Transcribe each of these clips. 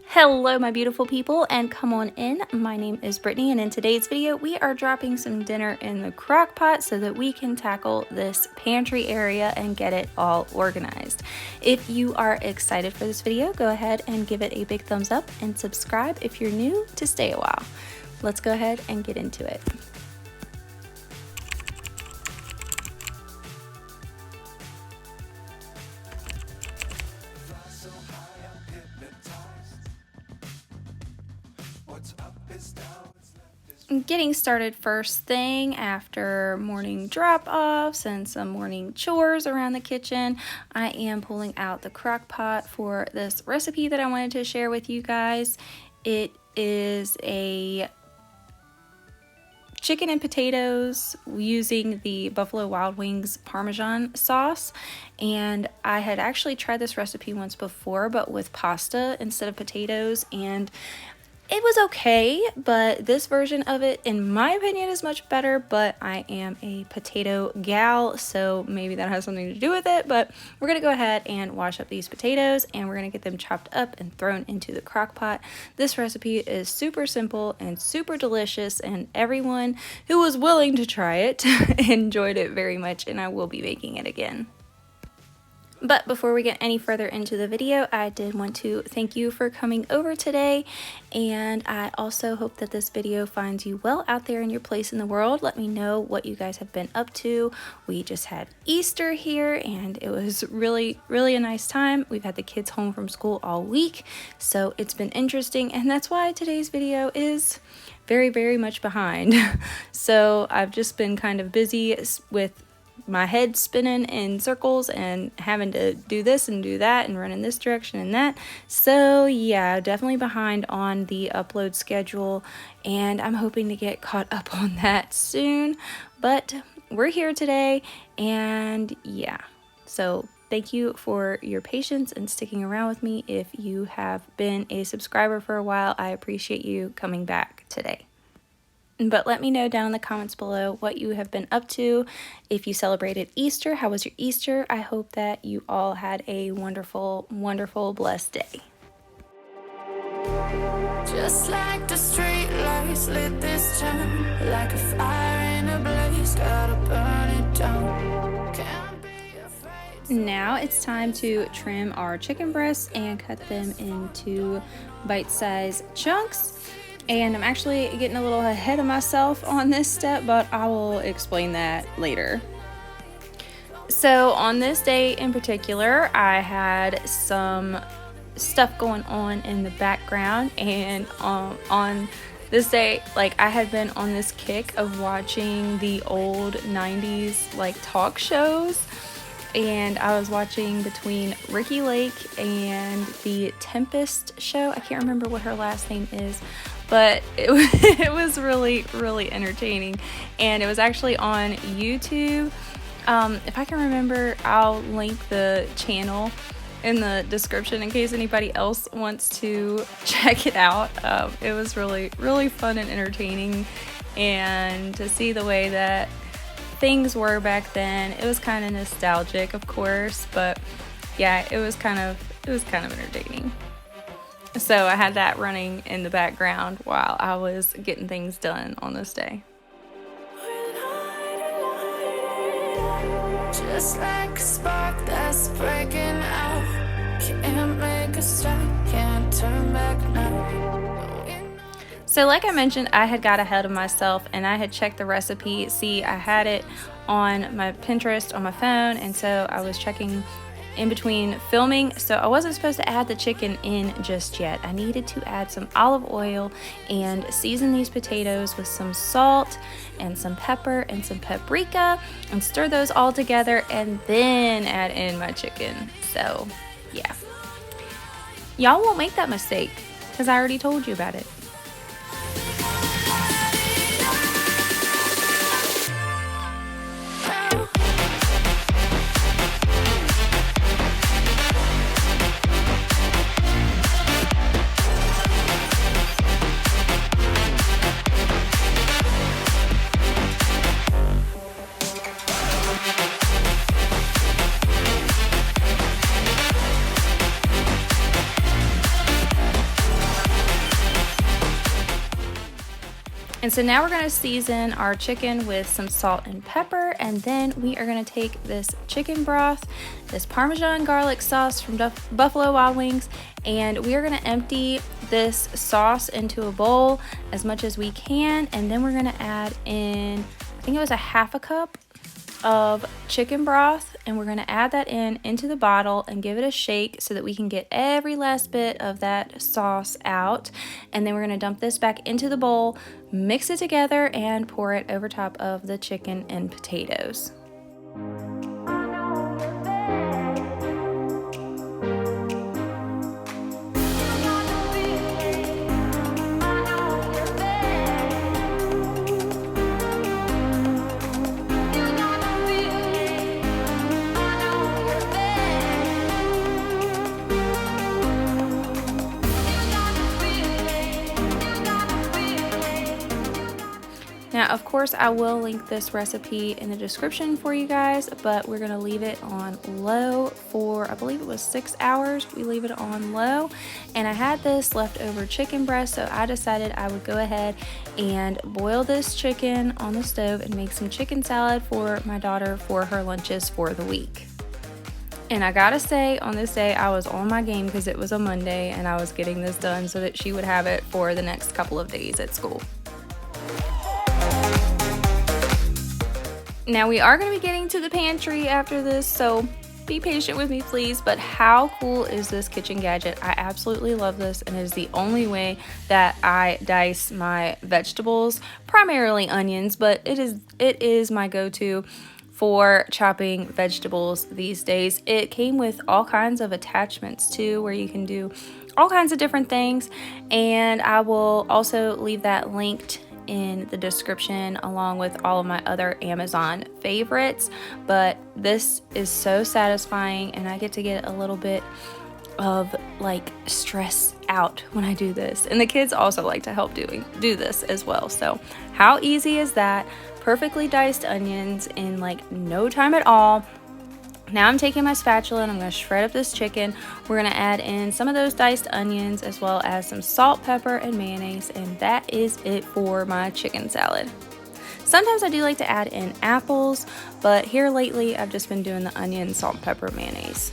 Hello my beautiful people, and come on in. My name is Brittany, and in today's video we are dropping some dinner in the crock pot so that we can tackle this pantry area and get it all organized. If you are excited for this video, go ahead and give it a big thumbs up and subscribe if you're new to stay a while. Let's go ahead and get into it. Getting started first thing after morning drop-offs and some morning chores around the kitchen, I am pulling out the crock pot for this recipe that I wanted to share with you guys. It is a chicken and potatoes using the Buffalo Wild Wings Parmesan sauce, and I had actually tried this recipe once before but with pasta instead of potatoes, and it was okay, but this version of it, in my opinion, is much better. But I am a potato gal, so maybe that has something to do with it. But we're going to go ahead and wash up these potatoes, and we're going to get them chopped up and thrown into the crock pot. This recipe is super simple and super delicious, and everyone who was willing to try it enjoyed it very much, and I will be making it again. But before we get any further into the video, I did want to thank you for coming over today, and I also hope that this video finds you well out there in your place in the world. Let me know what you guys have been up to. We just had Easter here, and it was really a nice time. We've had the kids home from school all week, so it's been interesting, and that's why today's video is very much behind. So I've just been kind of busy with my head spinning in circles and having to do this and do that and run in this direction and that. So yeah, definitely behind on the upload schedule, and I'm hoping to get caught up on that soon. But we're here today, and yeah, so thank you for your patience and sticking around with me. If you have been a subscriber for a while, I appreciate you coming back today. But let me know down in the comments below what you have been up to. If you celebrated Easter, how was your Easter? I hope that you all had a wonderful, blessed day. Just like the street lights lit this town, like a fire in a blaze, gotta burn it down. Can't be afraid. Now it's time to trim our chicken breasts and cut them into bite-sized chunks. And I'm actually getting a little ahead of myself on this step, but I will explain that later. So on this day in particular, I had some stuff going on in the background, and on this day, like, I had been on this kick of watching the old 90s like talk shows, and I was watching between Ricky Lake and the Tempest show. I can't remember what her last name is, but it was really entertaining, and it was actually on YouTube. If I can remember, I'll link the channel in the description in case anybody else wants to check it out. It was really fun and entertaining, and to see the way that things were back then, it was kind of nostalgic, of course, but yeah, it was kind of entertaining. So I had that running in the background while I was getting things done on this day. Just like a spark that's breaking out, can't make a stop, can't turn back now. So like I mentioned, I had got ahead of myself and I had checked the recipe. See, I had it on my Pinterest on my phone, and so I was checking in between filming, so I wasn't supposed to add the chicken in just yet. I needed to add some olive oil and season these potatoes with some salt and some pepper and some paprika and stir those all together, and then add in my chicken. So yeah, y'all won't make that mistake because I already told you about it. And so now we're going to season our chicken with some salt and pepper, and then we are going to take this chicken broth, this Parmesan garlic sauce from Buffalo Wild Wings, and we are going to empty this sauce into a bowl as much as we can, and then we're going to add in, I think it was a half a cup of chicken broth, and we're going to add that into the bottle and give it a shake so that we can get every last bit of that sauce out. And then we're going to dump this back into the bowl, mix it together, and pour it over top of the chicken and potatoes. Now, of course, I will link this recipe in the description for you guys, but we're going to leave it on low for, I believe it was 6 hours. We leave it on low, and I had this leftover chicken breast, so I decided I would go ahead and boil this chicken on the stove and make some chicken salad for my daughter for her lunches for the week. And I gotta say, on this day, I was on my game because it was a Monday, and I was getting this done so that she would have it for the next couple of days at school. Now we are going to be getting to the pantry after this, so be patient with me please, but how cool is this kitchen gadget? I absolutely love this, and it is the only way that I dice my vegetables, primarily onions, but it is my go-to for chopping vegetables these days. It came with all kinds of attachments too, where you can do all kinds of different things, and I will also leave that linked in the description along with all of my other Amazon favorites. But this is so satisfying, and I get to get a little bit of like stress out when I do this, and the kids also like to help do this as well. So how easy is that? Perfectly diced onions in like no time at all. Now I'm taking my spatula and I'm going to shred up this chicken. We're going to add in some of those diced onions as well as some salt, pepper, and mayonnaise, and that is it for my chicken salad. Sometimes I do like to add in apples, but here lately I've just been doing the onion, salt, pepper, mayonnaise.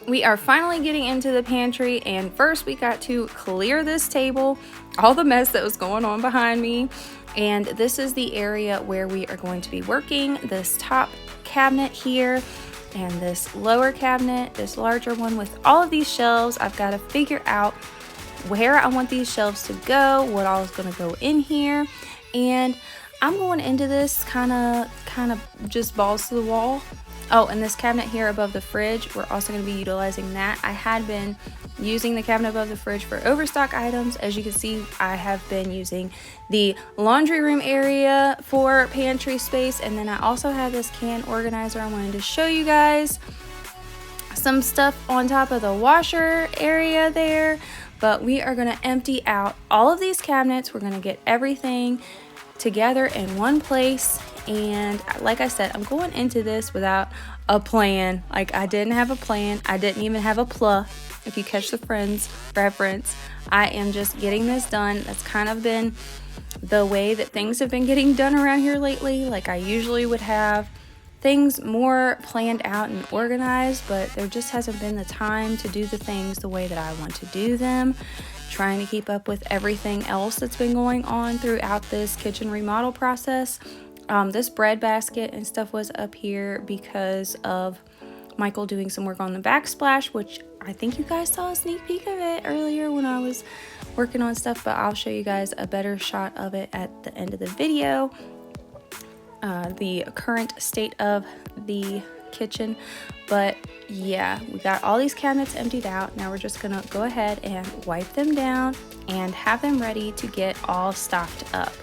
We are finally getting into the pantry, and first we got to clear this table, all the mess that was going on behind me. And this is the area where we are going to be working. This top cabinet here and this lower cabinet, this larger one with all of these shelves. I've got to figure out where I want these shelves to go, what all is going to go in here, and I'm going into this kind of just balls to the wall. Oh, and this cabinet here above the fridge, we're also going to be utilizing that. I had been using the cabinet above the fridge for overstock items. As you can see, I have been using the laundry room area for pantry space, and then I also have this can organizer. I wanted to show you guys some stuff on top of the washer area there, but we are going to empty out all of these cabinets. We're going to get everything together in one place, and like I said, I'm going into this without a plan. Like, I didn't have a plan. I didn't even have a PLA, if you catch the Friends reference. I am just getting this done. That's kind of been the way that things have been getting done around here lately. Like, I usually would have things more planned out and organized, but there just hasn't been the time to do the things the way that I want to do them. trying to keep up with everything else that's been going on throughout this kitchen remodel process. This bread basket and stuff was up here because of Michael doing some work on the backsplash, which I think you guys saw a sneak peek of it earlier when I was working on stuff, but I'll show you guys a better shot of it at the end of the video. The current state of the kitchen. But yeah, we got all these cabinets emptied out. Now we're just gonna go ahead and wipe them down and have them ready to get all stocked up.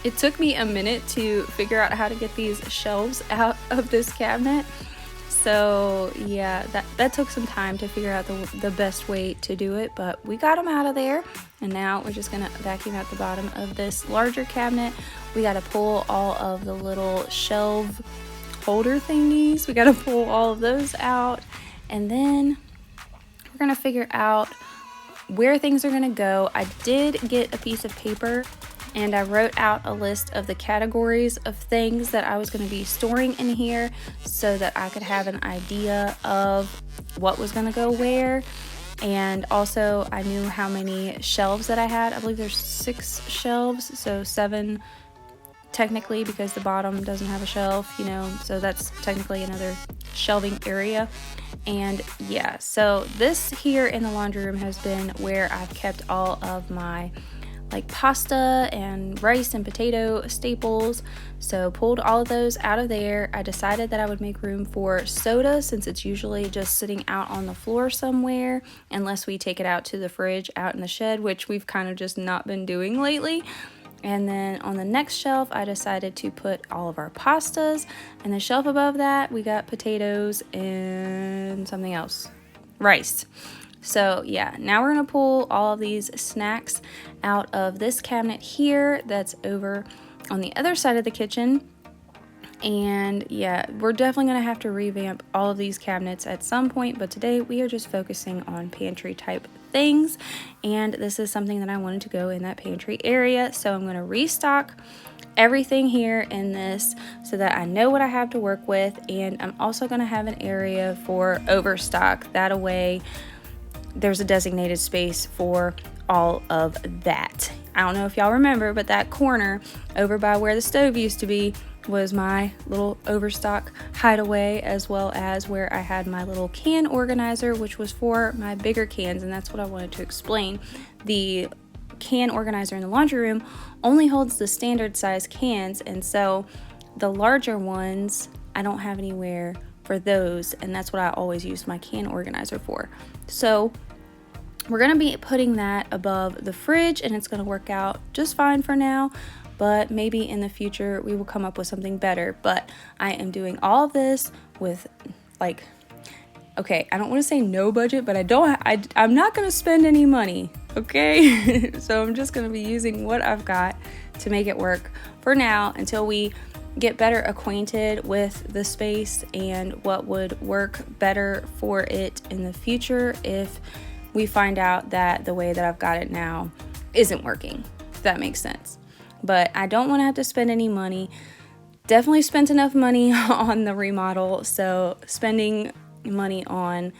It took me a minute to figure out how to get these shelves out of this cabinet. So yeah, that took some time to figure out the best way to do it, but we got them out of there. And now we're just gonna vacuum out the bottom of this larger cabinet. We gotta pull all of the little shelf holder thingies. We gotta pull all of those out. And then we're gonna figure out where things are gonna go. I did get a piece of paper and I wrote out a list of the categories of things that I was going to be storing in here so that I could have an idea of what was going to go where. And also I knew how many shelves that I had. I believe there's 6 shelves, so 7 technically because the bottom doesn't have a shelf, you know, so that's technically another shelving area. And yeah, so this here in the laundry room has been where I've kept all of my like pasta and rice and potato staples. So pulled all of those out of there. I decided that I would make room for soda since it's usually just sitting out on the floor somewhere unless we take it out to the fridge out in the shed, which we've kind of just not been doing lately. And then on the next shelf, I decided to put all of our pastas. And the shelf above that, we got potatoes and something else, rice. So yeah, now we're gonna pull all of these snacks out of this cabinet here that's over on the other side of the kitchen. And yeah, we're definitely gonna have to revamp all of these cabinets at some point, but today we are just focusing on pantry type things. And this is something that I wanted to go in that pantry area. So I'm gonna restock everything here in this so that I know what I have to work with. And I'm also gonna have an area for overstock. That way, there's a designated space for all of that. I don't know if y'all remember, but that corner over by where the stove used to be was my little overstock hideaway, as well as where I had my little can organizer, which was for my bigger cans. And that's what I wanted to explain. The can organizer in the laundry room only holds the standard size cans, and so the larger ones I don't have anywhere for those, and that's what I always use my can organizer for. So we're going to be putting that above the fridge, and it's going to work out just fine for now, but maybe in the future we will come up with something better. But I am doing all of this with like, okay, I don't want to say no budget, but I'm not going to spend any money, okay? So I'm just going to be using what I've got to make it work for now until we get better acquainted with the space and what would work better for it in the future if we find out that the way that I've got it now isn't working, if that makes sense. But I don't want to have to spend any money. Definitely spent enough money on the remodel, so spending money on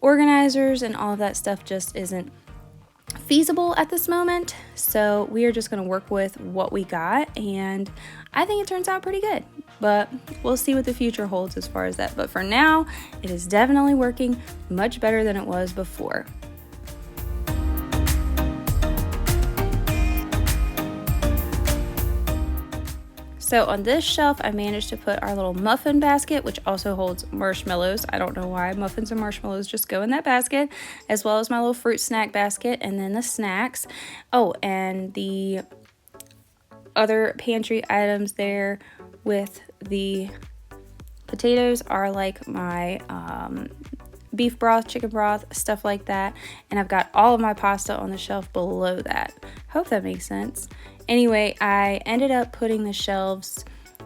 organizers and all of that stuff just isn't feasible at this moment. So we are just going to work with what we got, and I think it turns out pretty good, but we'll see what the future holds as far as that. But for now, it is definitely working much better than it was before. So on this shelf, I managed to put our little muffin basket, which also holds marshmallows. I don't know why muffins and marshmallows just go in that basket, as well as my little fruit snack basket, and then the snacks. Oh, and the other pantry items there with the potatoes are like my beef broth, chicken broth, stuff like that. And I've got all of my pasta on the shelf below that. Hope that makes sense. Anyway, I ended up putting the shelves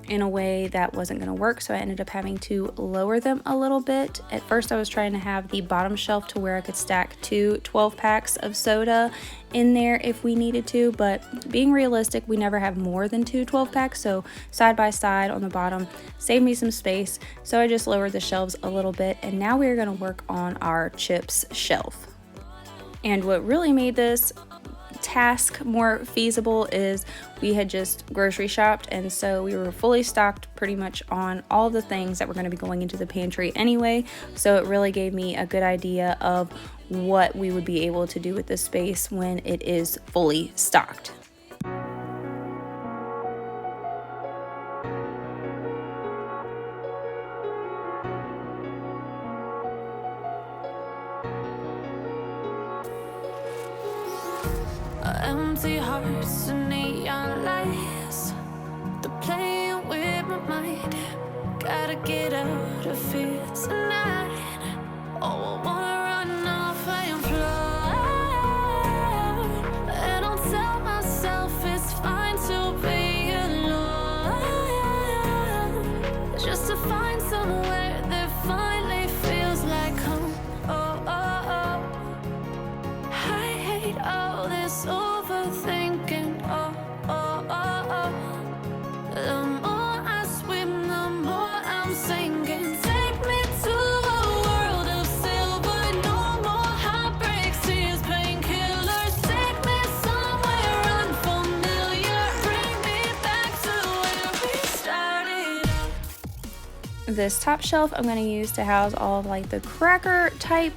in a way that wasn't going to work, so I ended up having to lower them a little bit. At first I was trying to have the bottom shelf to where I could stack 2 12-packs of soda in there if we needed to, but being realistic, we never have more than 2 12-packs, so side by side on the bottom saved me some space, so I just lowered the shelves a little bit, and now we're going to work on our chips shelf. And what really made this task more feasible is we had just grocery shopped, and so we were fully stocked pretty much on all the things that were going to be going into the pantry anyway, so it really gave me a good idea of what we would be able to do with this space when it is fully stocked. Empty hearts and neon lights, they're playing with my mind. Gotta get out of here tonight. Oh, I wanna run off and fly, and I'll tell myself it's fine to be alone, just to find somewhere that finally feels like home. Oh, oh, oh. I hate all this overthinking. Oh, oh, oh, oh. The more I swim, the more I'm sinking. Take me to a world of silver. No more heartbreaks, tears, painkillers. Take me somewhere unfamiliar. Bring me back to where we started. This top shelf I'm going to use to house all of like the cracker type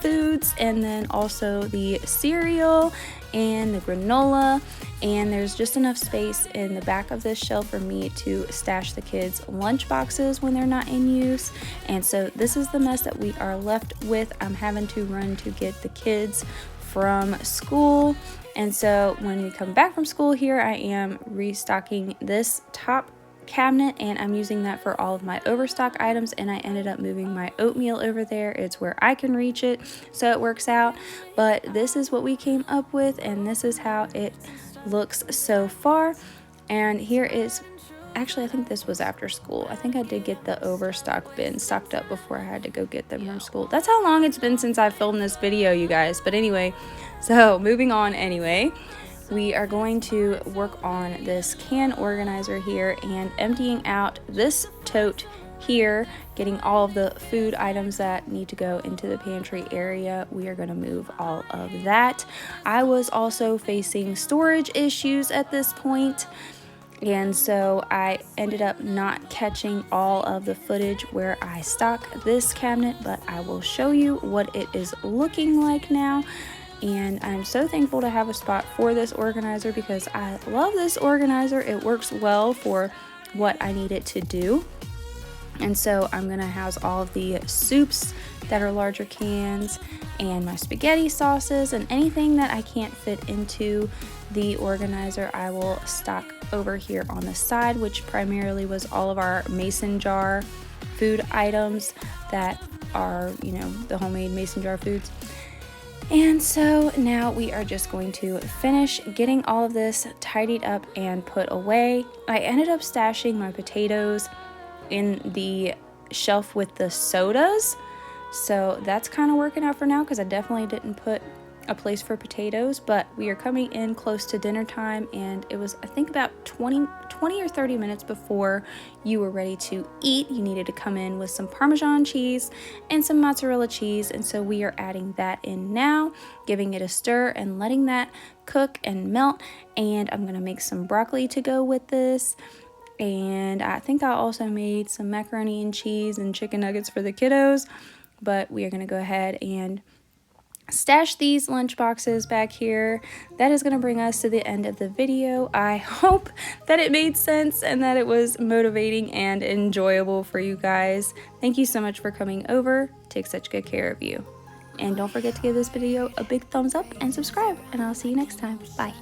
foods, and then also the cereal and the granola, and there's just enough space in the back of this shelf for me to stash the kids' lunch boxes when they're not in use. And so this is the mess that we are left with. I'm having to run to get the kids from school, and so when we come back from school here, I am restocking this top cabinet, and I'm using that for all of my overstock items, and I ended up moving my oatmeal over there. It's where I can reach it, so it works out. But this is what we came up with, and this is how it looks so far. And here is, actually I think this was after school. I think I did get the overstock bin stocked up before I had to go get them from school. That's how long it's been since I filmed this video, you guys. But anyway, so moving on anyway. We are going to work on this can organizer here and emptying out this tote here, getting all of the food items that need to go into the pantry area. We are going to move all of that. I was also facing storage issues at this point, and so I ended up not catching all of the footage where I stock this cabinet, but I will show you what it is looking like now. And I'm so thankful to have a spot for this organizer because I love this organizer. It works well for what I need it to do. And so I'm going to house all of the soups that are larger cans and my spaghetti sauces, and anything that I can't fit into the organizer I will stock over here on the side, which primarily was all of our mason jar food items that are, you know, the homemade mason jar foods. And so now we are just going to finish getting all of this tidied up and put away. I ended up stashing my potatoes in the shelf with the sodas, so that's kind of working out for now because I definitely didn't put a place for potatoes. But we are coming in close to dinner time, and it was, I think, about 20 or 30 minutes before you were ready to eat. You needed to come in with some Parmesan cheese and some mozzarella cheese, and so we are adding that in now, giving it a stir and letting that cook and melt. And I'm gonna make some broccoli to go with this, and I think I also made some macaroni and cheese and chicken nuggets for the kiddos. But we are gonna go ahead and stash these lunch boxes back here. That is going to bring us to the end of the video. I hope that it made sense and that it was motivating and enjoyable for you guys. Thank you so much for coming over. Take such good care of you. And don't forget to give this video a big thumbs up and subscribe, and I'll see you next time. Bye.